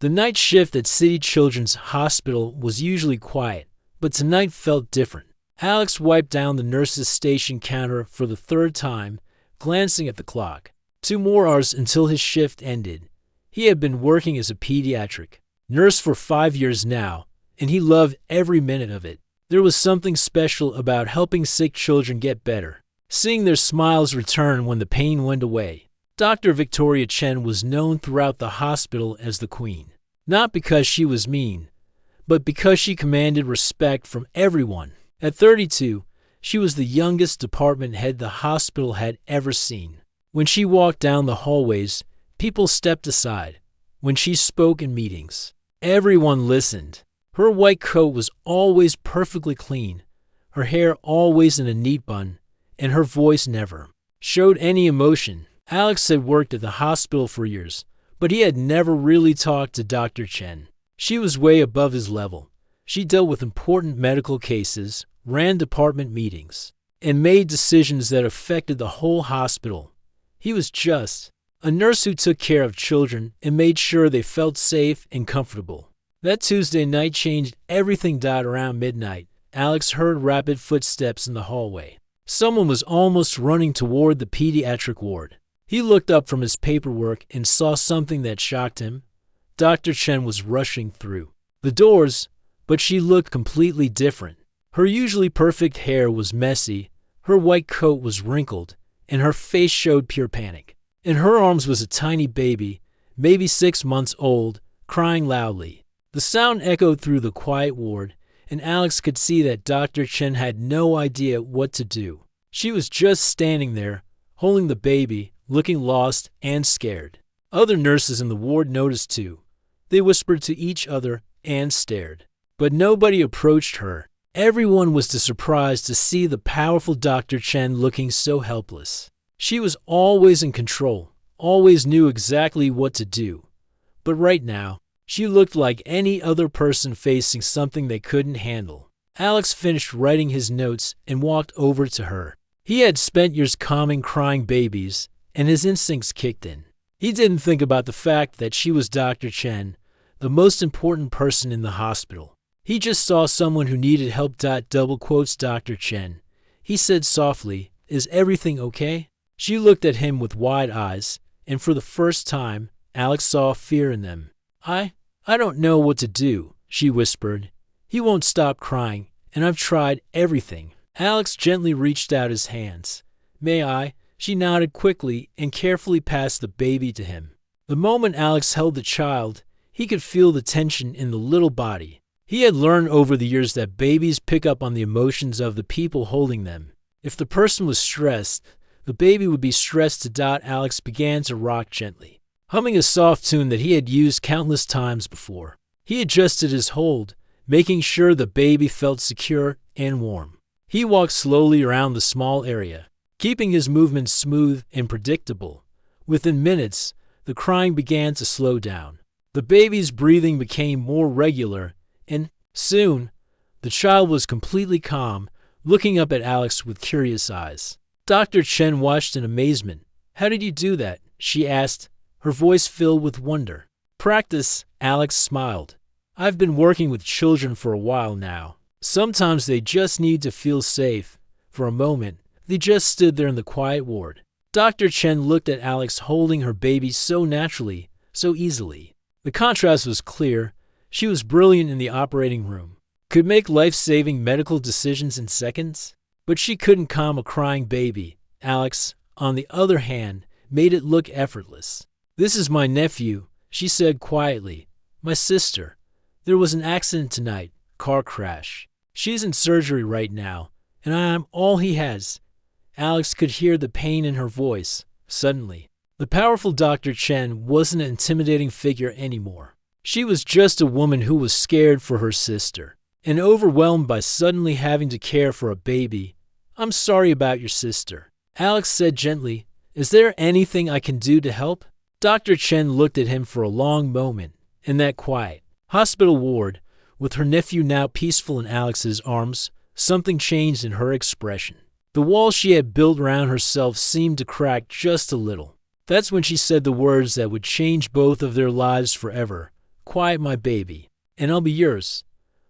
The night shift at City Children's Hospital was usually quiet, but tonight felt different. Alex wiped down the nurse's station counter for the third time, glancing at the clock. 2 more hours until his shift ended. He had been working as a pediatric nurse for 5 years now, and he loved every minute of it. There was something special about helping sick children get better, seeing their smiles return when the pain went away. Dr. Victoria Chen was known throughout the hospital as the Queen, not because she was mean, but because she commanded respect from everyone. At 32, she was the youngest department head the hospital had ever seen. When she walked down the hallways, people stepped aside. When she spoke in meetings, everyone listened. Her white coat was always perfectly clean, her hair always in a neat bun, and her voice never showed any emotion. Alex had worked at the hospital for years, but he had never really talked to Dr. Chen. She was way above his level. She dealt with important medical cases, ran department meetings, and made decisions that affected the whole hospital. He was just a nurse who took care of children and made sure they felt safe and comfortable. That Tuesday night changed everything. Around midnight, Alex heard rapid footsteps in the hallway. Someone was almost running toward the pediatric ward. He looked up from his paperwork and saw something that shocked him. Dr. Chen was rushing through the doors, but she looked completely different. Her usually perfect hair was messy, her white coat was wrinkled, and her face showed pure panic. In her arms was a tiny baby, maybe 6 months old, crying loudly. The sound echoed through the quiet ward, and Alex could see that Dr. Chen had no idea what to do. She was just standing there, holding the baby, looking lost and scared. Other nurses in the ward noticed too. They whispered to each other and stared. But nobody approached her. Everyone was surprised to see the powerful Dr. Chen looking so helpless. She was always in control, always knew exactly what to do. But right now, she looked like any other person facing something they couldn't handle. Alex finished writing his notes and walked over to her. He had spent years calming crying babies, and his instincts kicked in. He didn't think about the fact that she was Dr. Chen, the most important person in the hospital. He just saw someone who needed help. Double quotes Dr. Chen. He said softly, "Is everything okay?" She looked at him with wide eyes, and for the first time, Alex saw fear in them. I don't know what to do," she whispered. "He won't stop crying, and I've tried everything." Alex gently reached out his hands. "May I?" She nodded quickly and carefully passed the baby to him. The moment Alex held the child, he could feel the tension in the little body. He had learned over the years that babies pick up on the emotions of the people holding them. If the person was stressed, the baby would be stressed too. Alex began to rock gently, humming a soft tune that he had used countless times before. He adjusted his hold, making sure the baby felt secure and warm. He walked slowly around the small area, keeping his movements smooth and predictable. Within minutes, the crying began to slow down. The baby's breathing became more regular, and soon, the child was completely calm, looking up at Alex with curious eyes. Dr. Chen watched in amazement. "How did you do that?" she asked, her voice filled with wonder. "Practice," Alex smiled. "I've been working with children for a while now. Sometimes they just need to feel safe." For a moment, they just stood there in the quiet ward. Dr. Chen looked at Alex holding her baby so naturally, so easily. The contrast was clear. She was brilliant in the operating room, could make life-saving medical decisions in seconds, but she couldn't calm a crying baby. Alex, on the other hand, made it look effortless. "This is my nephew," she said quietly. "My sister. There was an accident tonight, car crash. She's in surgery right now, and I am all he has." Alex could hear the pain in her voice. Suddenly, the powerful Dr. Chen wasn't an intimidating figure anymore. She was just a woman who was scared for her sister and overwhelmed by suddenly having to care for a baby. "I'm sorry about your sister," Alex said gently. "Is there anything I can do to help?" Dr. Chen looked at him for a long moment. In that quiet hospital ward, with her nephew now peaceful in Alex's arms, something changed in her expression. The wall she had built around herself seemed to crack just a little. That's when she said the words that would change both of their lives forever. quiet my baby, and I'll be yours."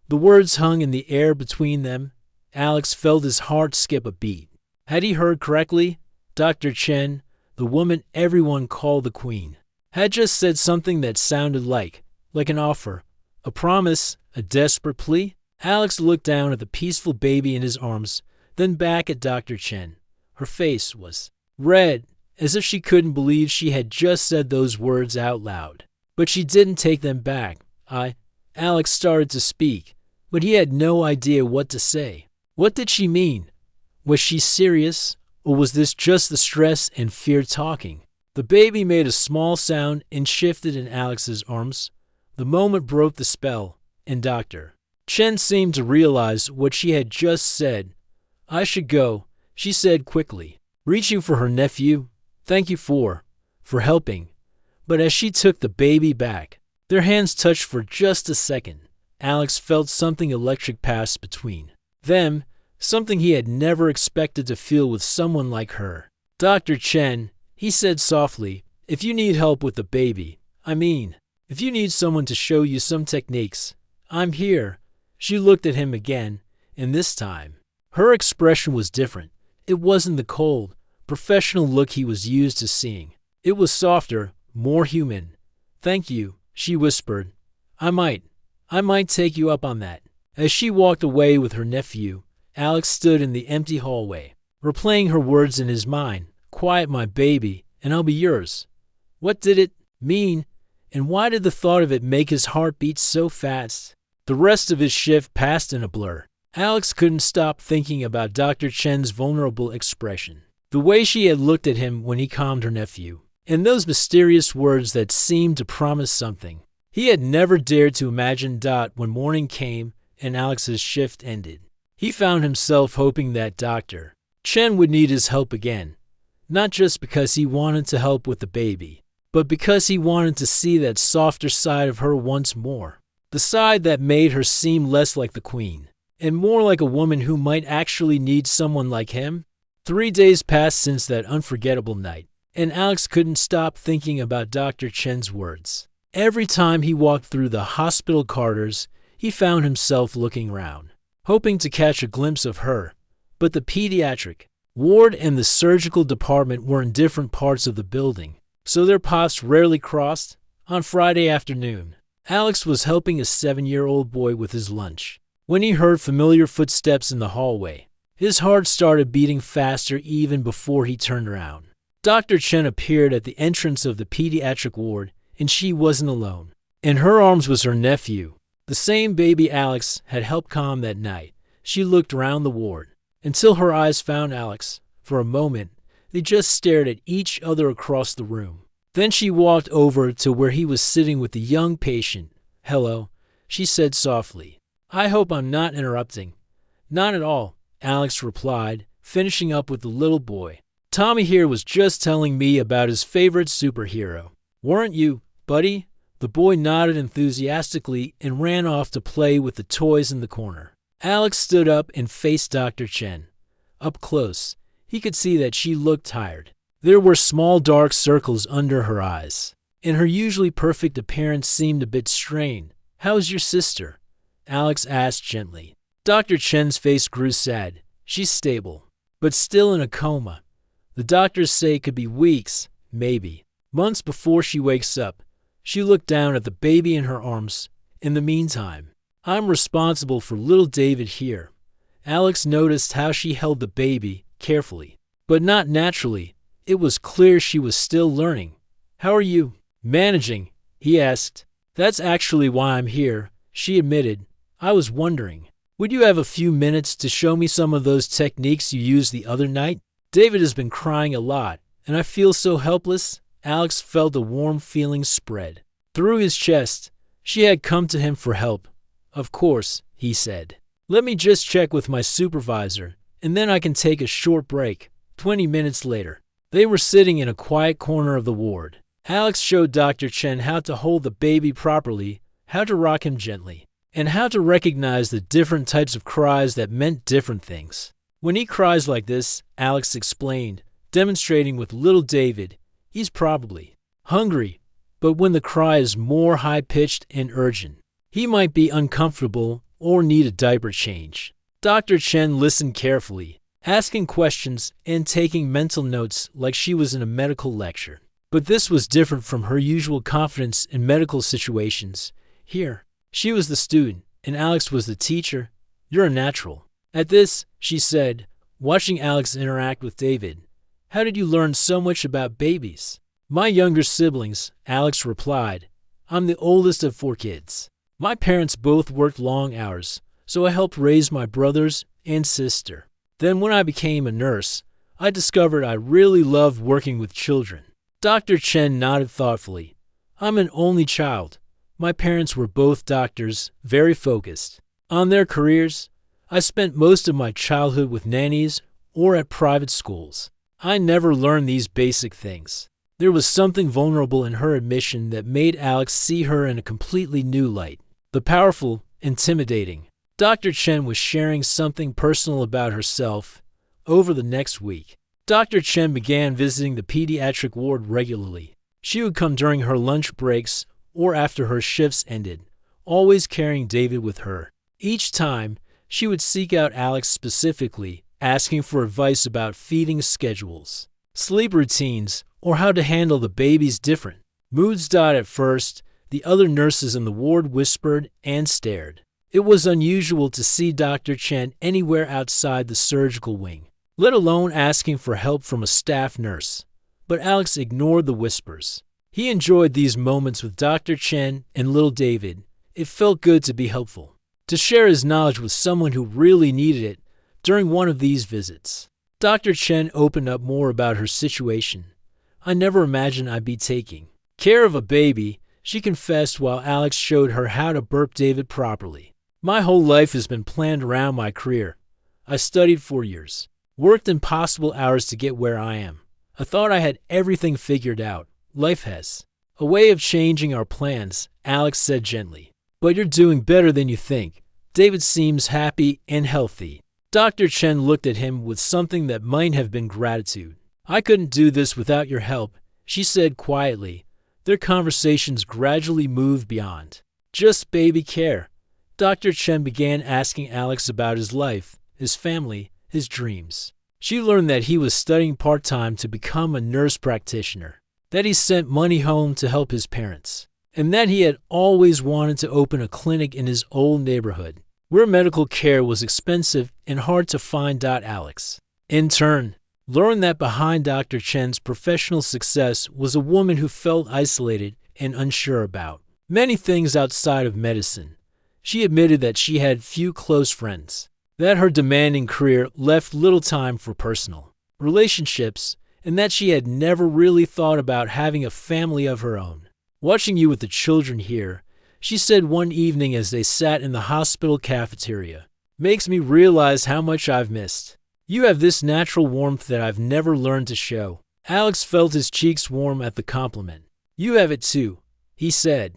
The words hung in the air between them. Alex felt his heart skip a beat. Had he heard correctly? Dr. Chen, the woman everyone called the Queen, had just said something that sounded like an offer, a promise, a desperate plea. Alex looked down at the peaceful baby in his arms, then back at Dr. Chen. Her face was red, as if she couldn't believe she had just said those words out loud. But she didn't take them back. Alex started to speak, but he had no idea what to say. What did she mean? Was she serious, or was this just the stress and fear talking? The baby made a small sound and shifted in Alex's arms. The moment broke the spell, and Dr. Chen seemed to realize what she had just said. "I should go," she said quickly, reaching for her nephew. "Thank you for helping." But as she took the baby back, their hands touched for just a second. Alex felt something electric pass between them, something he had never expected to feel with someone like her. "Dr. Chen," he said softly, "if you need help with the baby, if you need someone to show you some techniques, I'm here." She looked at him again, and this time, her expression was different. It wasn't the cold, professional look he was used to seeing. It was softer, more human. "Thank you," she whispered. I might take you up on that." As she walked away with her nephew, Alex stood in the empty hallway, replaying her words in his mind. "Quiet my baby, and I'll be yours." What did it mean, and why did the thought of it make his heart beat so fast? The rest of his shift passed in a blur. Alex couldn't stop thinking about Dr. Chen's vulnerable expression, the way she had looked at him when he calmed her nephew, and those mysterious words that seemed to promise something. He had never dared to imagine when morning came and Alex's shift ended. He found himself hoping that Dr. Chen would need his help again, not just because he wanted to help with the baby, but because he wanted to see that softer side of her once more. The side that made her seem less like the Queen, and more like a woman who might actually need someone like him. 3 days passed since that unforgettable night, and Alex couldn't stop thinking about Dr. Chen's words. Every time he walked through the hospital corridors, he found himself looking around, hoping to catch a glimpse of her. But the pediatric ward and the surgical department were in different parts of the building, so their paths rarely crossed. On Friday afternoon, Alex was helping a 7-year-old boy with his lunch when he heard familiar footsteps in the hallway. His heart started beating faster even before he turned around. Dr. Chen appeared at the entrance of the pediatric ward, and she wasn't alone. In her arms was her nephew, the same baby Alex had helped calm that night. She looked around the ward until her eyes found Alex. For a moment, they just stared at each other across the room. Then she walked over to where he was sitting with the young patient. "Hello," she said softly. "I hope I'm not interrupting." "Not at all," Alex replied, finishing up with the little boy. "Tommy here was just telling me about his favorite superhero. Weren't you, buddy?" The boy nodded enthusiastically and ran off to play with the toys in the corner. Alex stood up and faced Dr. Chen. Up close, he could see that she looked tired. There were small dark circles under her eyes, and her usually perfect appearance seemed a bit strained. "How's your sister?" Alex asked gently. Dr. Chen's face grew sad. "She's stable, but still in a coma. The doctors say it could be weeks, maybe months before she wakes up." She looked down at the baby in her arms. "In the meantime, I'm responsible for little David here." Alex noticed how she held the baby carefully, but not naturally. It was clear she was still learning. "How are you managing?" he asked. "That's actually why I'm here," she admitted. "I was wondering, would you have a few minutes to show me some of those techniques you used the other night? David has been crying a lot, and I feel so helpless." Alex felt a warm feeling spread through his chest. She had come to him for help. "Of course," he said. "Let me just check with my supervisor, and then I can take a short break." 20 minutes later, they were sitting in a quiet corner of the ward. Alex showed Dr. Chen how to hold the baby properly, how to rock him gently, and how to recognize the different types of cries that meant different things. "When he cries like this," Alex explained, demonstrating with little David, "he's probably hungry. but when the cry is more high-pitched and urgent, he might be uncomfortable or need a diaper change. Dr. Chen listened carefully, asking questions and taking mental notes like she was in a medical lecture. But this was different from her usual confidence in medical situations. Here, she was the student, and Alex was the teacher. "You're a natural." At this, she said, watching Alex interact with David, "How did you learn so much about babies?" "My younger siblings," Alex replied. "I'm the oldest of 4 kids. My parents both worked long hours, so I helped raise my brothers and sister. Then when I became a nurse, I discovered I really loved working with children." Dr. Chen nodded thoughtfully. "I'm an only child. My parents were both doctors, very focused on their careers. I spent most of my childhood with nannies or at private schools. I never learned these basic things." There was something vulnerable in her admission that made Alex see her in a completely new light. The powerful, intimidating. Dr. Chen was sharing something personal about herself. Over the next week, Dr. Chen began visiting the pediatric ward regularly. She would come during her lunch breaks or after her shifts ended, always carrying David with her. Each time, she would seek out Alex specifically, asking for advice about feeding schedules, sleep routines, or how to handle the baby's different moods. At first, the other nurses in the ward whispered and stared. It was unusual to see Dr. Chen anywhere outside the surgical wing, let alone asking for help from a staff nurse. But Alex ignored the whispers. He enjoyed these moments with Dr. Chen and little David. It felt good to be helpful, to share his knowledge with someone who really needed it. During one of these visits, Dr. Chen opened up more about her situation. "I never imagined I'd be taking care of a baby," she confessed while Alex showed her how to burp David properly. "My whole life has been planned around my career. I studied 4 years, worked impossible hours to get where I am. I thought I had everything figured out. Life has a way of changing our plans," Alex said gently. "But you're doing better than you think. David seems happy and healthy." Dr. Chen looked at him with something that might have been gratitude. "I couldn't do this without your help," she said quietly. Their conversations gradually moved beyond just baby care. Dr. Chen began asking Alex about his life, his family, his dreams. She learned that he was studying part-time to become a nurse practitioner, that he sent money home to help his parents, and that he had always wanted to open a clinic in his old neighborhood, where medical care was expensive and hard to find. Alex, in turn, learned that behind Dr. Chen's professional success was a woman who felt isolated and unsure about many things outside of medicine. She admitted that she had few close friends, that her demanding career left little time for personal relationships, and that she had never really thought about having a family of her own. "Watching you with the children here," she said one evening as they sat in the hospital cafeteria, "makes me realize how much I've missed. You have this natural warmth that I've never learned to show." Alex felt his cheeks warm at the compliment. "You have it too," he said.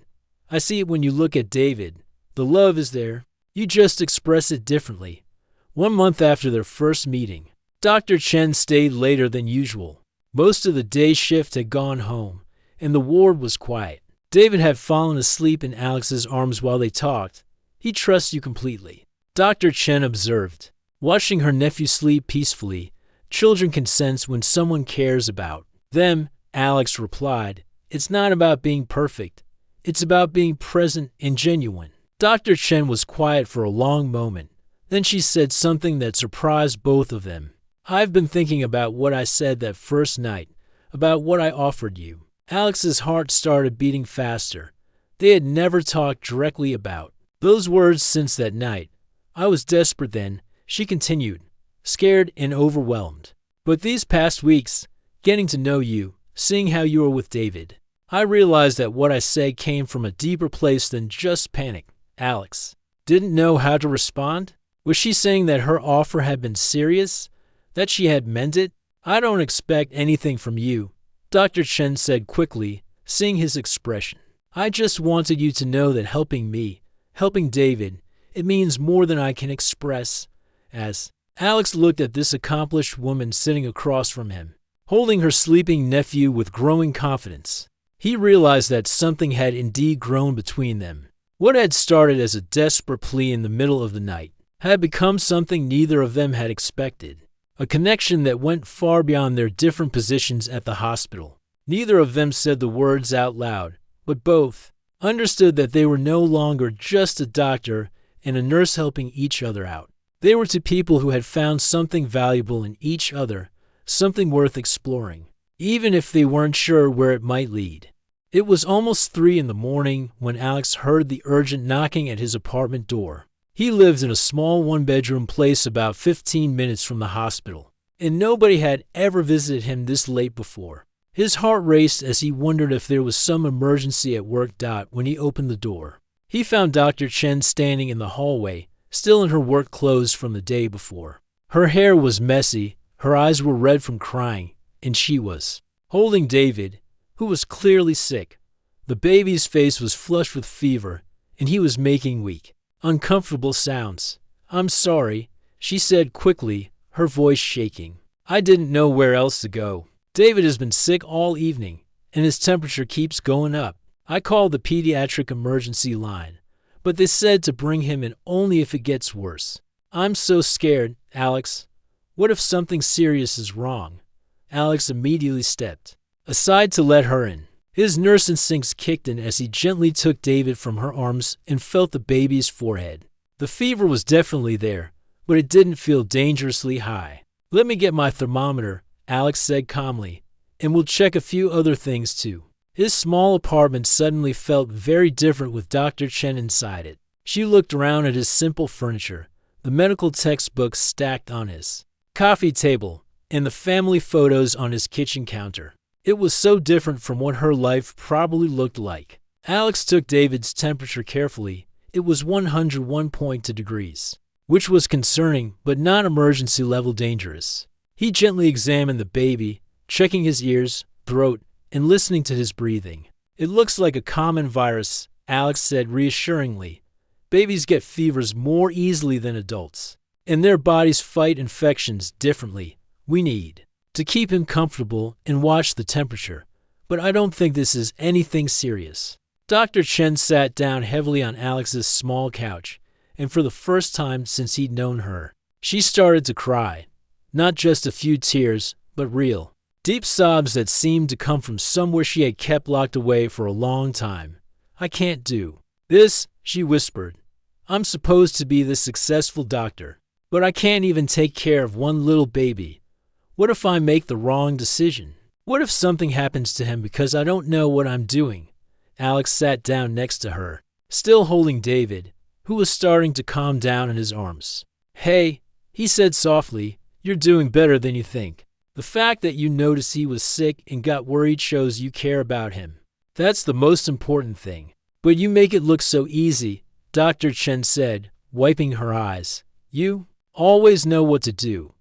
"I see it when you look at David. The love is there. You just express it differently." 1 month after their first meeting, Dr. Chen stayed later than usual. Most of the day shift had gone home, and the ward was quiet. David had fallen asleep in Alex's arms while they talked. "He trusts you completely," Dr. Chen observed. Watching her nephew sleep peacefully, children can sense when someone cares about them. Alex replied, "It's not about being perfect. It's about being present and genuine." Dr. Chen was quiet for a long moment. Then she said something that surprised both of them. "I've been thinking about what I said that first night, about what I offered you." Alex's heart started beating faster. They had never talked directly about those words since that night. "I was desperate then," she continued, "scared and overwhelmed. But these past weeks, getting to know you, seeing how you were with David, I realized that what I said came from a deeper place than just panic." Alex didn't know how to respond. Was she saying that her offer had been serious, that she had meant it? "I don't expect anything from you," Dr. Chen said quickly, seeing his expression. "I just wanted you to know that helping me, helping David, it means more than I can express." As Alex looked at this accomplished woman sitting across from him, holding her sleeping nephew with growing confidence, He realized that something had indeed grown between them. What had started as a desperate plea in the middle of the night had become something neither of them had expected, a connection that went far beyond their different positions at the hospital. Neither of them said the words out loud, but both understood that they were no longer just a doctor and a nurse helping each other out. They were two people who had found something valuable in each other, something worth exploring, even if they weren't sure where it might lead. It was almost 3 in the morning when Alex heard the urgent knocking at his apartment door. He lived in a small one-bedroom place about 15 minutes from the hospital, and nobody had ever visited him this late before. His heart raced as he wondered if there was some emergency at work. When he opened the door, he found Dr. Chen standing in the hallway, still in her work clothes from the day before. Her hair was messy, her eyes were red from crying, and she was holding David, who was clearly sick. The baby's face was flushed with fever, and he was making weak, uncomfortable sounds. "I'm sorry," she said quickly, her voice shaking. "I didn't know where else to go. David has been sick all evening, and his temperature keeps going up. I called the pediatric emergency line, but they said to bring him in only if it gets worse. I'm so scared, Alex. What if something serious is wrong?" Alex immediately stepped aside to let her in. His nurse instincts kicked in as he gently took David from her arms and felt the baby's forehead. The fever was definitely there, but it didn't feel dangerously high. "Let me get my thermometer," Alex said calmly, "and we'll check a few other things too." His small apartment suddenly felt very different with Dr. Chen inside it. She looked around at his simple furniture, the medical textbooks stacked on his coffee table, and the family photos on his kitchen counter. It was so different from what her life probably looked like. Alex took David's temperature carefully. It was 101.2 degrees, which was concerning but not emergency-level dangerous. He gently examined the baby, checking his ears, throat, and listening to his breathing. "It looks like a common virus," Alex said reassuringly. "Babies get fevers more easily than adults, and their bodies fight infections differently. We need to keep him comfortable and watch the temperature, but I don't think this is anything serious." Dr. Chen sat down heavily on Alex's small couch, and for the first time since he'd known her, she started to cry. Not just a few tears, but real, deep sobs that seemed to come from somewhere she had kept locked away for a long time. "I can't do this," she whispered. "I'm supposed to be this successful doctor, but I can't even take care of one little baby. What if I make the wrong decision? What if something happens to him because I don't know what I'm doing?" Alex sat down next to her, still holding David, who was starting to calm down in his arms. "Hey," he said softly, "you're doing better than you think. The fact that you noticed he was sick and got worried shows you care about him. That's the most important thing. But you make it look so easy," Dr. Chen said, wiping her eyes. "You always know what to do.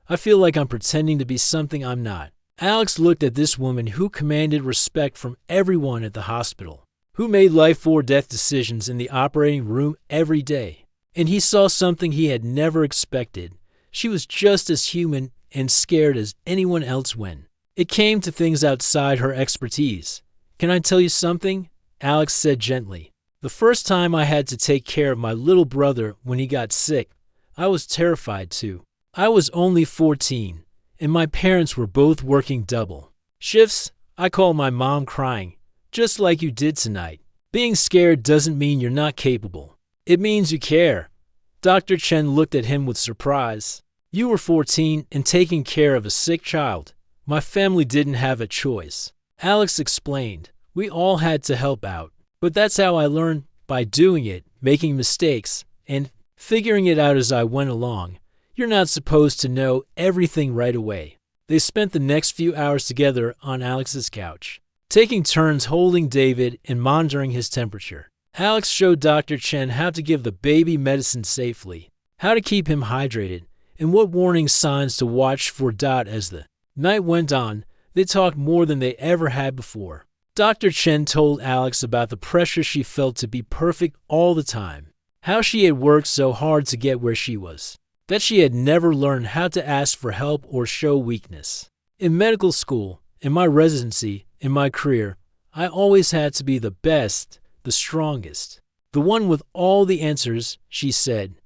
I feel like I'm pretending to be something I'm not." Alex looked at this woman who commanded respect from everyone at the hospital, who made life or death decisions in the operating room every day. And he saw something he had never expected. She was just as human and scared as anyone else when it came to things outside her expertise. "Can I tell you something?" Alex said gently. "The first time I had to take care of my little brother when he got sick, I was terrified too. I was only 14, and my parents were both working double shifts. I called my mom crying, just like you did tonight. Being scared doesn't mean you're not capable. It means you care." Dr. Chen looked at him with surprise. "You were 14 and taking care of a sick child. My family didn't have a choice." Alex explained. "We all had to help out. But that's how I learned, by doing it, making mistakes, and figuring it out as I went along. You're not supposed to know everything right away." They spent the next few hours together on Alex's couch, taking turns holding David and monitoring his temperature. Alex showed Dr. Chen how to give the baby medicine safely, how to keep him hydrated, and what warning signs to watch for. As the night went on, they talked more than they ever had before. Dr. Chen told Alex about the pressure she felt to be perfect all the time, how she had worked so hard to get where she was, that she had never learned how to ask for help or show weakness. "In medical school, in my residency, in my career, I always had to be the best, the strongest, the one with all the answers, she said.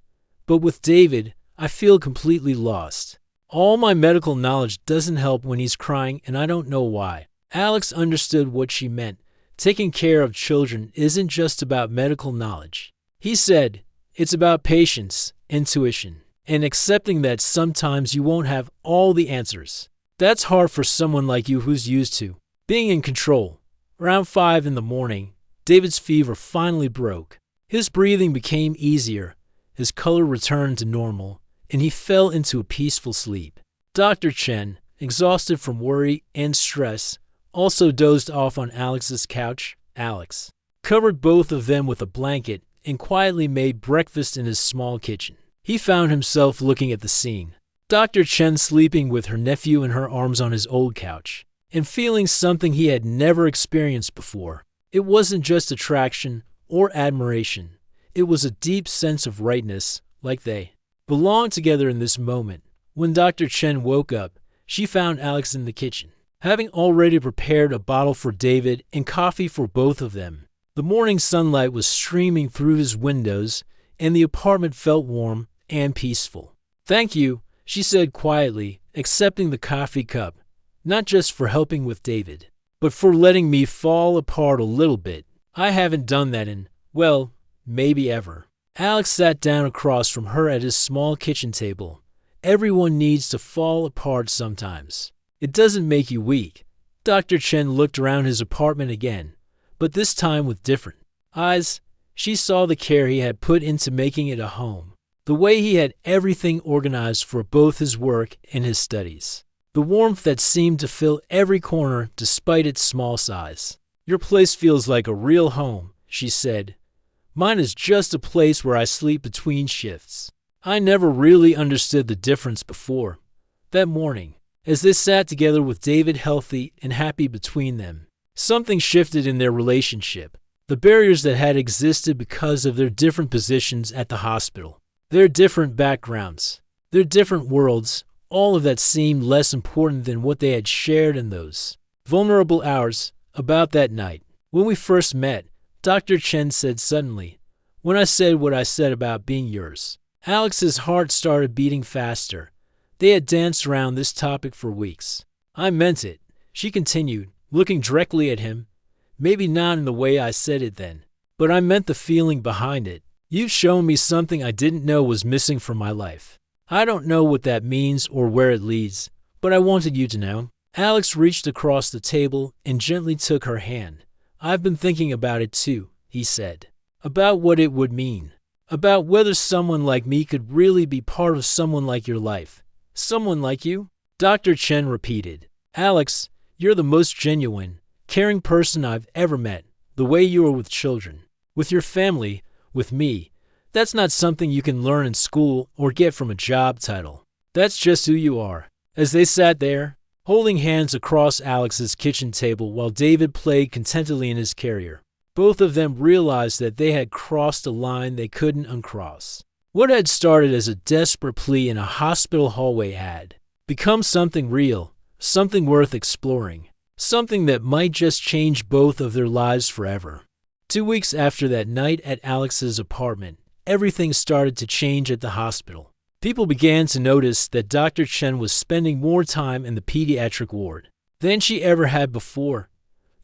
But with David, I feel completely lost. All my medical knowledge doesn't help when he's crying, and I don't know why. Alex understood what she meant. Taking care of children isn't just about medical knowledge. He said, it's about patience, intuition, and accepting that sometimes you won't have all the answers. That's hard for someone like you who's used to being in control. Around 5 in the morning, David's fever finally broke. His breathing became easier, his color returned to normal, and he fell into a peaceful sleep. Dr. Chen, exhausted from worry and stress, also dozed off on Alex's couch. Alex covered both of them with a blanket and quietly made breakfast in his small kitchen. He found himself looking at the scene. Dr. Chen sleeping with her nephew in her arms on his old couch, and feeling something he had never experienced before. It wasn't just attraction or admiration. It was a deep sense of rightness, like they belonged together in this moment. When Dr. Chen woke up, she found Alex in the kitchen, having already prepared a bottle for David and coffee for both of them. The morning sunlight was streaming through his windows, and the apartment felt warm and peaceful. "Thank you," she said quietly, accepting the coffee cup, "not just for helping with David, but for letting me fall apart a little bit. I haven't done that in, well, maybe ever." Alex sat down across from her at his small kitchen table. Everyone needs to fall apart sometimes. It doesn't make you weak. Dr. Chen looked around his apartment again, but this time with different eyes. She saw the care he had put into making it a home, the way he had everything organized for both his work and his studies, the warmth that seemed to fill every corner despite its small size. "Your place feels like a real home," she said. "Mine is just a place where I sleep between shifts." I never really understood the difference before. That morning, as they sat together with David healthy and happy between them, something shifted in their relationship. The barriers that had existed because of their different positions at the hospital, their different backgrounds, their different worlds, all of that seemed less important than what they had shared in those vulnerable hours. About that night, when we first met, Dr. Chen said suddenly, "When I said what I said about being yours," Alex's heart started beating faster. They had danced around this topic for weeks. "I meant it," she continued, looking directly at him. "Maybe not in the way I said it then, but I meant the feeling behind it. You've shown me something I didn't know was missing from my life. I don't know what that means or where it leads, but I wanted you to know." Alex reached across the table and gently took her hand. "I've been thinking about it too," he said. "About what it would mean. About whether someone like me could really be part of someone like your life. Someone like you?" Dr. Chen repeated. "Alex, you're the most genuine, caring person I've ever met. The way you are with children, with your family, with me. That's not something you can learn in school or get from a job title. That's just who you are." As they sat there, holding hands across Alex's kitchen table while David played contentedly in his carrier, both of them realized that they had crossed a line they couldn't uncross. What had started as a desperate plea in a hospital hallway had become something real, something worth exploring, something that might just change both of their lives forever. 2 weeks after that night at Alex's apartment, everything started to change at the hospital. People began to notice that Dr. Chen was spending more time in the pediatric ward than she ever had before.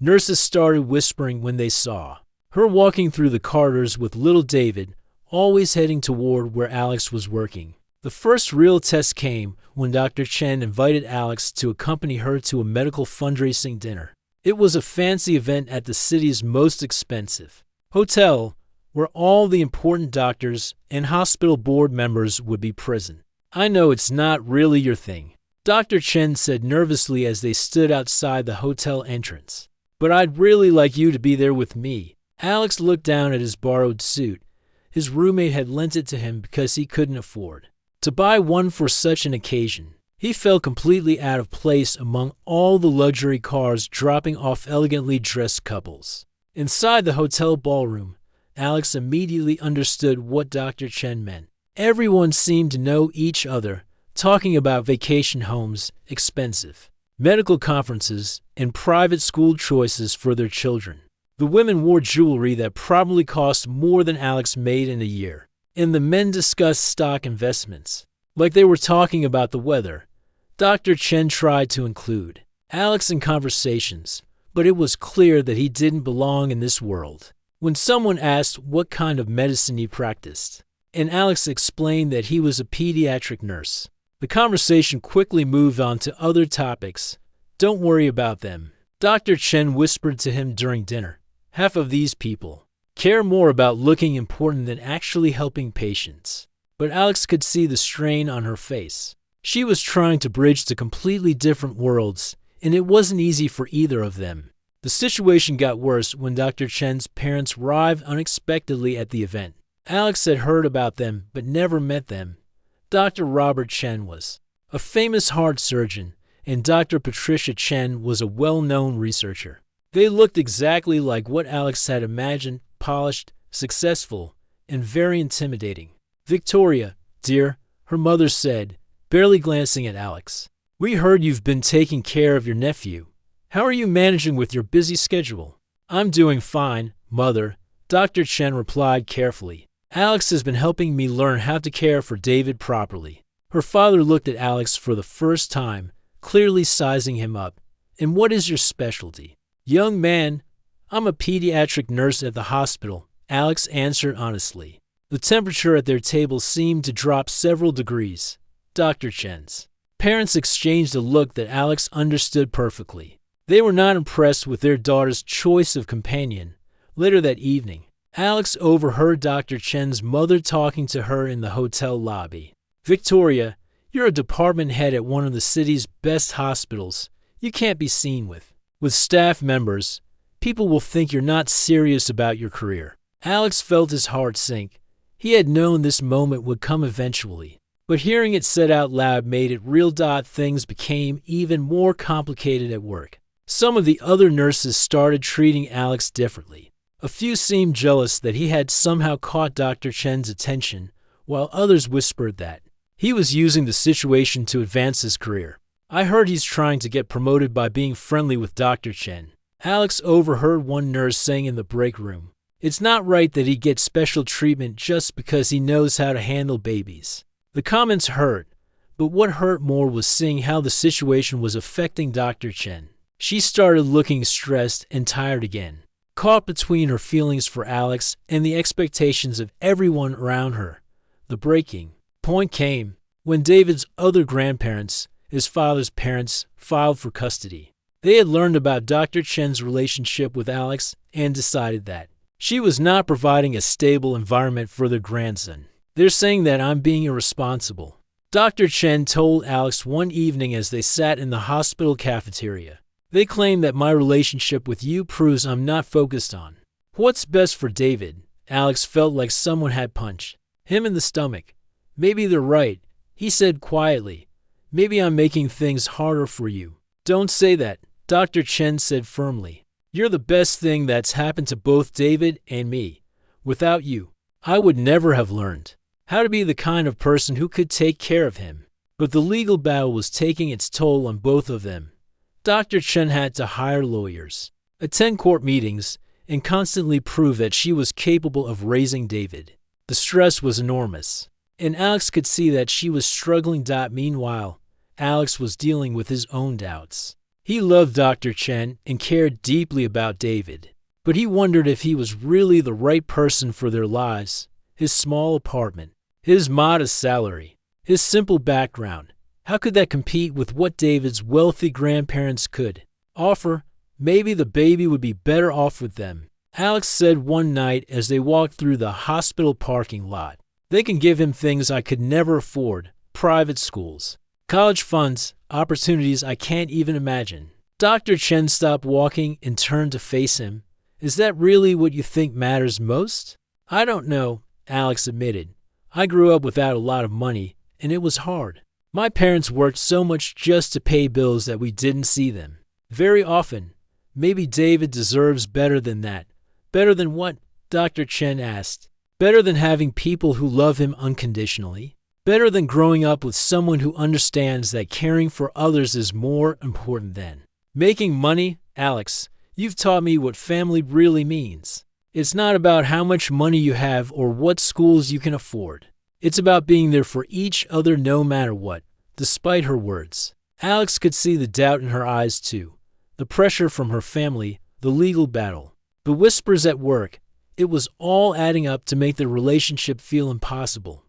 Nurses started whispering when they saw her walking through the corridors with little David, always heading toward where Alex was working. The first real test came when Dr. Chen invited Alex to accompany her to a medical fundraising dinner. It was a fancy event at the city's most expensive hotel, where all the important doctors and hospital board members would be present. "I know it's not really your thing," Dr. Chen said nervously as they stood outside the hotel entrance, "but I'd really like you to be there with me." Alex looked down at his borrowed suit. His roommate had lent it to him because he couldn't afford to buy one for such an occasion. He felt completely out of place among all the luxury cars dropping off elegantly dressed couples. Inside the hotel ballroom, Alex immediately understood what Dr. Chen meant. Everyone seemed to know each other, talking about vacation homes, expensive medical conferences, and private school choices for their children. The women wore jewelry that probably cost more than Alex made in a year. And the men discussed stock investments. Like they were talking about the weather. Dr. Chen tried to include Alex in conversations, but it was clear that he didn't belong in this world. When someone asked what kind of medicine he practiced, and Alex explained that he was a pediatric nurse, the conversation quickly moved on to other topics. Don't worry about them, Dr. Chen whispered to him during dinner. Half of these people care more about looking important than actually helping patients. But Alex could see the strain on her face. She was trying to bridge to completely different worlds, and it wasn't easy for either of them. The situation got worse when Dr. Chen's parents arrived unexpectedly at the event. Alex had heard about them but never met them. Dr. Robert Chen was a famous heart surgeon, and Dr. Patricia Chen was a well-known researcher. They looked exactly like what Alex had imagined, polished, successful, and very intimidating. "Victoria, dear," her mother said, barely glancing at Alex. "We heard you've been taking care of your nephew. How are you managing with your busy schedule?" "I'm doing fine, Mother," Dr. Chen replied carefully. "Alex has been helping me learn how to care for David properly." Her father looked at Alex for the first time, clearly sizing him up. "And what is your specialty?" "Young man, I'm a pediatric nurse at the hospital," Alex answered honestly. The temperature at their table seemed to drop several degrees. Dr. Chen's parents exchanged a look that Alex understood perfectly. They were not impressed with their daughter's choice of companion. Later that evening, Alex overheard Dr. Chen's mother talking to her in the hotel lobby. "Victoria, you're a department head at one of the city's best hospitals. You can't be seen with staff members. People will think you're not serious about your career." Alex felt his heart sink. He had known this moment would come eventually, but hearing it said out loud made it real. Things became even more complicated at work. Some of the other nurses started treating Alex differently. A few seemed jealous that he had somehow caught Dr. Chen's attention, while others whispered that he was using the situation to advance his career. "I heard he's trying to get promoted by being friendly with Dr. Chen," Alex overheard one nurse saying in the break room. "It's not right that he gets special treatment just because he knows how to handle babies." The comments hurt, but what hurt more was seeing how the situation was affecting Dr. Chen. She started looking stressed and tired again, caught between her feelings for Alex and the expectations of everyone around her. The breaking point came when David's other grandparents, his father's parents, filed for custody. They had learned about Dr. Chen's relationship with Alex and decided that she was not providing a stable environment for their grandson. "They're saying that I'm being irresponsible," Dr. Chen told Alex one evening as they sat in the hospital cafeteria. "They claim that my relationship with you proves I'm not focused on what's best for David." Alex felt like someone had punched him in the stomach. "Maybe they're right," he said quietly. "Maybe I'm making things harder for you." "Don't say that," Dr. Chen said firmly. "You're the best thing that's happened to both David and me. Without you, I would never have learned how to be the kind of person who could take care of him." But the legal battle was taking its toll on both of them. Dr. Chen had to hire lawyers, attend court meetings, and constantly prove that she was capable of raising David. The stress was enormous, and Alex could see that she was struggling. Meanwhile, Alex was dealing with his own doubts. He loved Dr. Chen and cared deeply about David, but he wondered if he was really the right person for their lives. His small apartment, his modest salary, his simple background, how could that compete with what David's wealthy grandparents could offer? Maybe the baby would be better off with them, Alex said one night as they walked through the hospital parking lot. "They can give him things I could never afford, private schools, college funds, opportunities I can't even imagine." Dr. Chen stopped walking and turned to face him. "Is that really what you think matters most?" "I don't know," Alex admitted. "I grew up without a lot of money, and it was hard. My parents worked so much just to pay bills that we didn't see them very often. Maybe David deserves better than that." "Better than what?" Dr. Chen asked. "Better than having people who love him unconditionally." Better than growing up with someone who understands that caring for others is more important than making money. Alex, you've taught me what family really means. It's not about how much money you have or what schools you can afford. It's about being there for each other no matter what. Despite her words, Alex could see the doubt in her eyes too. The pressure from her family, the legal battle, the whispers at work. It was all adding up to make the relationship feel impossible.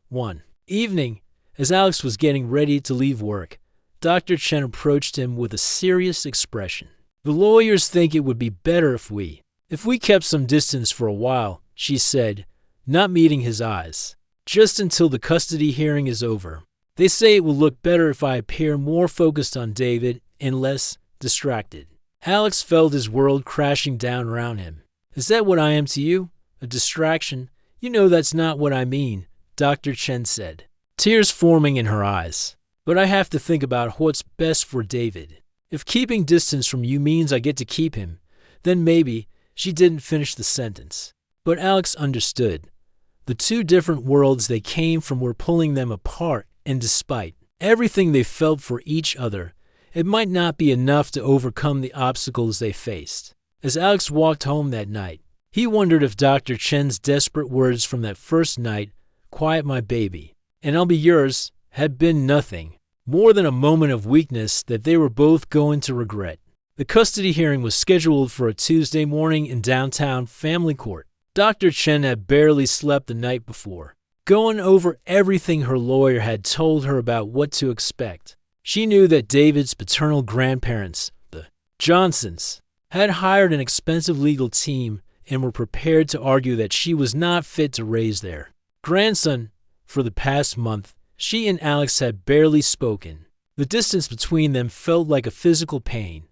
One evening, as Alex was getting ready to leave work, Dr. Chen approached him with a serious expression. "The lawyers think it would be better if we kept some distance for a while," she said, not meeting his eyes. "Just until the custody hearing is over. They say it will look better if I appear more focused on David and less distracted." Alex felt his world crashing down around him. "Is that what I am to you? A distraction? You know that's not what I mean," Dr. Chen said, tears forming in her eyes. "But I have to think about what's best for David. If keeping distance from you means I get to keep him, then maybe—" She didn't finish the sentence. But Alex understood. The two different worlds they came from were pulling them apart, and despite everything they felt for each other, it might not be enough to overcome the obstacles they faced. As Alex walked home that night, he wondered if Dr. Chen's desperate words from that first night, "Quiet my baby, and I'll be yours," had been nothing more than a moment of weakness that they were both going to regret. The custody hearing was scheduled for a Tuesday morning in downtown Family Court. Dr. Chen had barely slept the night before, going over everything her lawyer had told her about what to expect. She knew that David's paternal grandparents, the Johnsons, had hired an expensive legal team and were prepared to argue that she was not fit to raise their grandson. For the past month, she and Alex had barely spoken. The distance between them felt like a physical pain,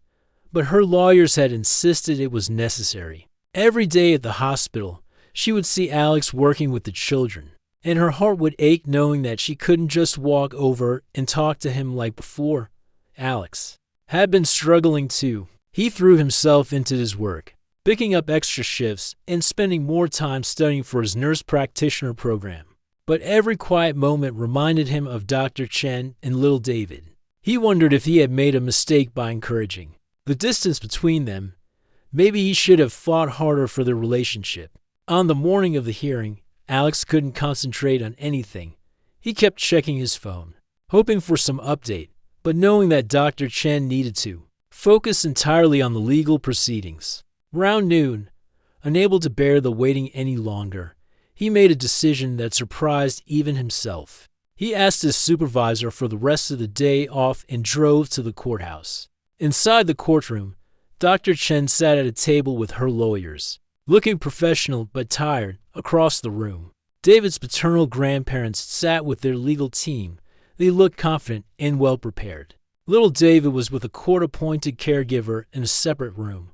but her lawyers had insisted it was necessary. Every day at the hospital, she would see Alex working with the children, and her heart would ache knowing that she couldn't just walk over and talk to him like before. Alex had been struggling too. He threw himself into his work, picking up extra shifts and spending more time studying for his nurse practitioner program. But every quiet moment reminded him of Dr. Chen and little David. He wondered if he had made a mistake by encouraging the distance between them. Maybe he should have fought harder for their relationship. On the morning of the hearing, Alex couldn't concentrate on anything. He kept checking his phone, hoping for some update, but knowing that Dr. Chen needed to focus entirely on the legal proceedings. Around noon, unable to bear the waiting any longer, he made a decision that surprised even himself. He asked his supervisor for the rest of the day off and drove to the courthouse. Inside the courtroom, Dr. Chen sat at a table with her lawyers, looking professional but tired, across the room. David's paternal grandparents sat with their legal team. They looked confident and well-prepared. Little David was with a court-appointed caregiver in a separate room.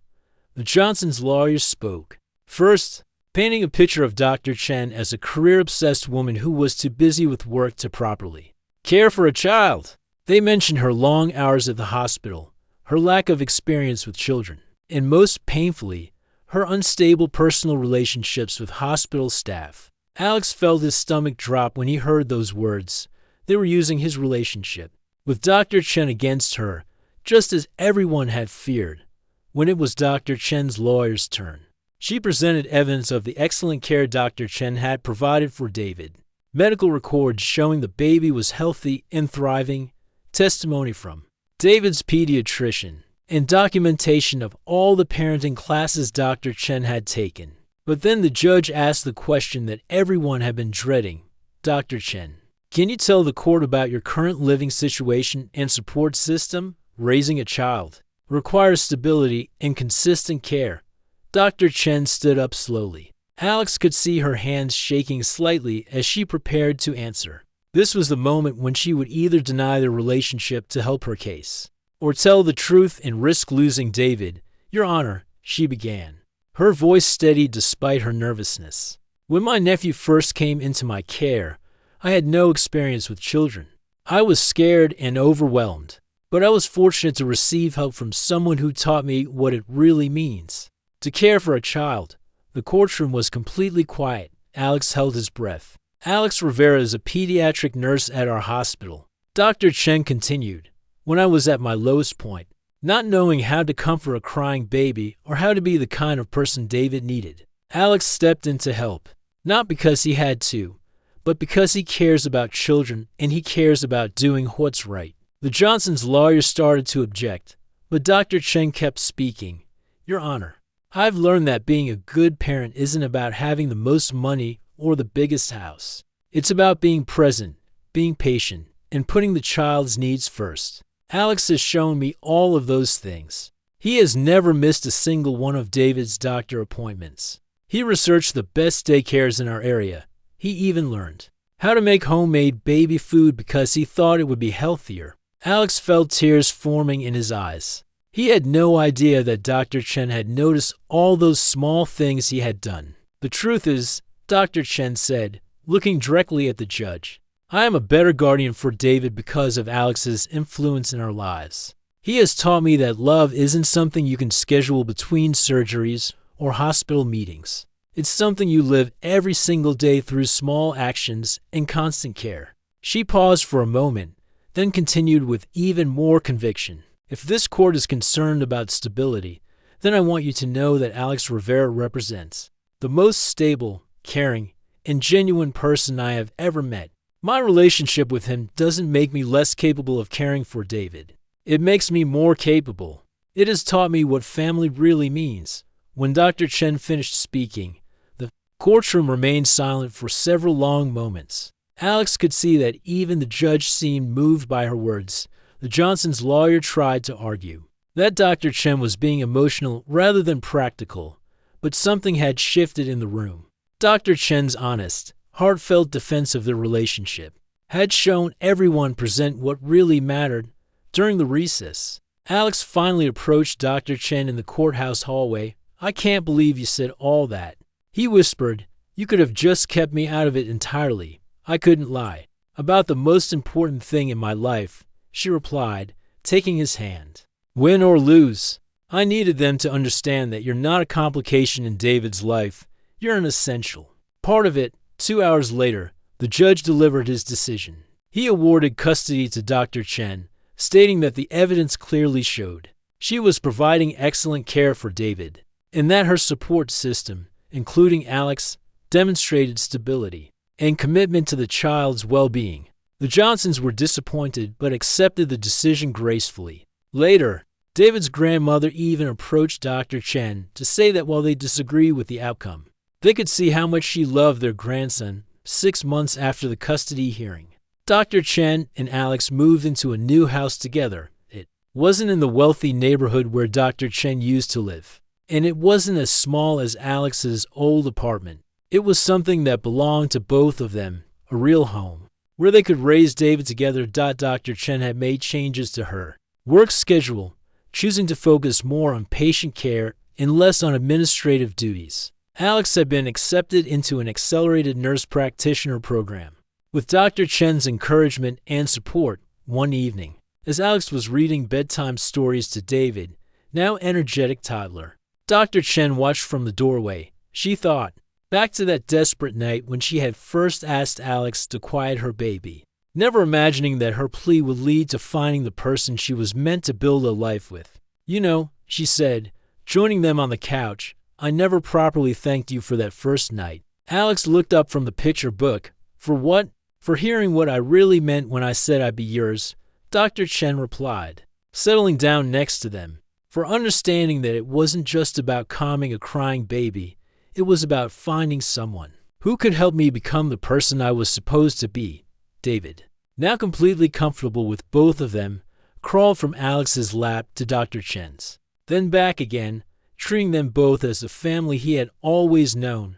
The Johnsons' lawyers spoke. First, painting a picture of Dr. Chen as a career-obsessed woman who was too busy with work to properly care for a child. They mentioned her long hours at the hospital, her lack of experience with children, and most painfully, her unstable personal relationships with hospital staff. Alex felt his stomach drop when he heard those words. They were using his relationship with Dr. Chen against her, just as everyone had feared. When it was Dr. Chen's lawyer's turn, she presented evidence of the excellent care Dr. Chen had provided for David. Medical records showing the baby was healthy and thriving, testimony from David's pediatrician, and documentation of all the parenting classes Dr. Chen had taken. But then the judge asked the question that everyone had been dreading. "Dr. Chen, can you tell the court about your current living situation and support system? Raising a child requires stability and consistent care." Dr. Chen stood up slowly. Alex could see her hands shaking slightly as she prepared to answer. This was the moment when she would either deny the relationship to help her case, or tell the truth and risk losing David. "Your Honor," she began, her voice steady despite her nervousness. "When my nephew first came into my care, I had no experience with children. I was scared and overwhelmed, but I was fortunate to receive help from someone who taught me what it really means to care for a child." The courtroom was completely quiet. Alex held his breath. Alex Rivera is a pediatric nurse at our hospital. Dr. Chen continued, when I was at my lowest point, not knowing how to comfort a crying baby or how to be the kind of person David needed. Alex stepped in to help, not because he had to, but because he cares about children and he cares about doing what's right. The Johnsons' lawyer started to object, but Dr. Chen kept speaking. Your Honor, I've learned that being a good parent isn't about having the most money or the biggest house. It's about being present, being patient, and putting the child's needs first. Alex has shown me all of those things. He has never missed a single one of David's doctor appointments. He researched the best daycares in our area. He even learned how to make homemade baby food because he thought it would be healthier. Alex felt tears forming in his eyes. He had no idea that Dr. Chen had noticed all those small things he had done. The truth is, Dr. Chen said, looking directly at the judge, I am a better guardian for David because of Alex's influence in our lives. He has taught me that love isn't something you can schedule between surgeries or hospital meetings. It's something you live every single day through small actions and constant care. She paused for a moment, then continued with even more conviction. If this court is concerned about stability, then I want you to know that Alex Rivera represents the most stable, caring, and genuine person I have ever met. My relationship with him doesn't make me less capable of caring for David. It makes me more capable. It has taught me what family really means. When Dr. Chen finished speaking, the courtroom remained silent for several long moments. Alex could see that even the judge seemed moved by her words. The Johnsons' lawyer tried to argue that Dr. Chen was being emotional rather than practical, but something had shifted in the room. Dr. Chen's honest, heartfelt defense of their relationship had shown everyone present what really mattered. During the recess, Alex finally approached Dr. Chen in the courthouse hallway. I can't believe you said all that. He whispered, you could have just kept me out of it entirely. I couldn't lie about the most important thing in my life, she replied, taking his hand. Win or lose, I needed them to understand that you're not a complication in David's life. You're an essential part of it. 2 hours later, the judge delivered his decision. He awarded custody to Dr. Chen, stating that the evidence clearly showed she was providing excellent care for David, and that her support system, including Alex, demonstrated stability and commitment to the child's well-being. The Johnsons were disappointed but accepted the decision gracefully. Later, David's grandmother even approached Dr. Chen to say that while they disagree with the outcome, they could see how much she loved their grandson 6 months after the custody hearing. Dr. Chen and Alex moved into a new house together. It wasn't in the wealthy neighborhood where Dr. Chen used to live, and it wasn't as small as Alex's old apartment. It was something that belonged to both of them, a real home, where they could raise David together. Dr. Chen had made changes to her work schedule, choosing to focus more on patient care and less on administrative duties. Alex had been accepted into an accelerated nurse practitioner program. With Dr. Chen's encouragement and support, one evening, as Alex was reading bedtime stories to David, now energetic toddler, Dr. Chen watched from the doorway. She thought back to that desperate night when she had first asked Alex to quiet her baby, never imagining that her plea would lead to finding the person she was meant to build a life with. You know, she said, joining them on the couch, I never properly thanked you for that first night. Alex looked up from the picture book. For what? For hearing what I really meant when I said I'd be yours, Dr. Chen replied, settling down next to them. For understanding that it wasn't just about calming a crying baby, it was about finding someone who could help me become the person I was supposed to be. David, now completely comfortable with both of them, crawled from Alex's lap to Dr. Chen's, then back again, treating them both as the family he had always known.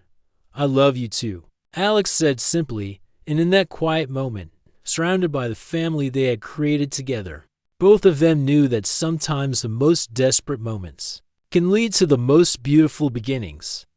I love you too, Alex said simply, and in that quiet moment, surrounded by the family they had created together, both of them knew that sometimes the most desperate moments can lead to the most beautiful beginnings.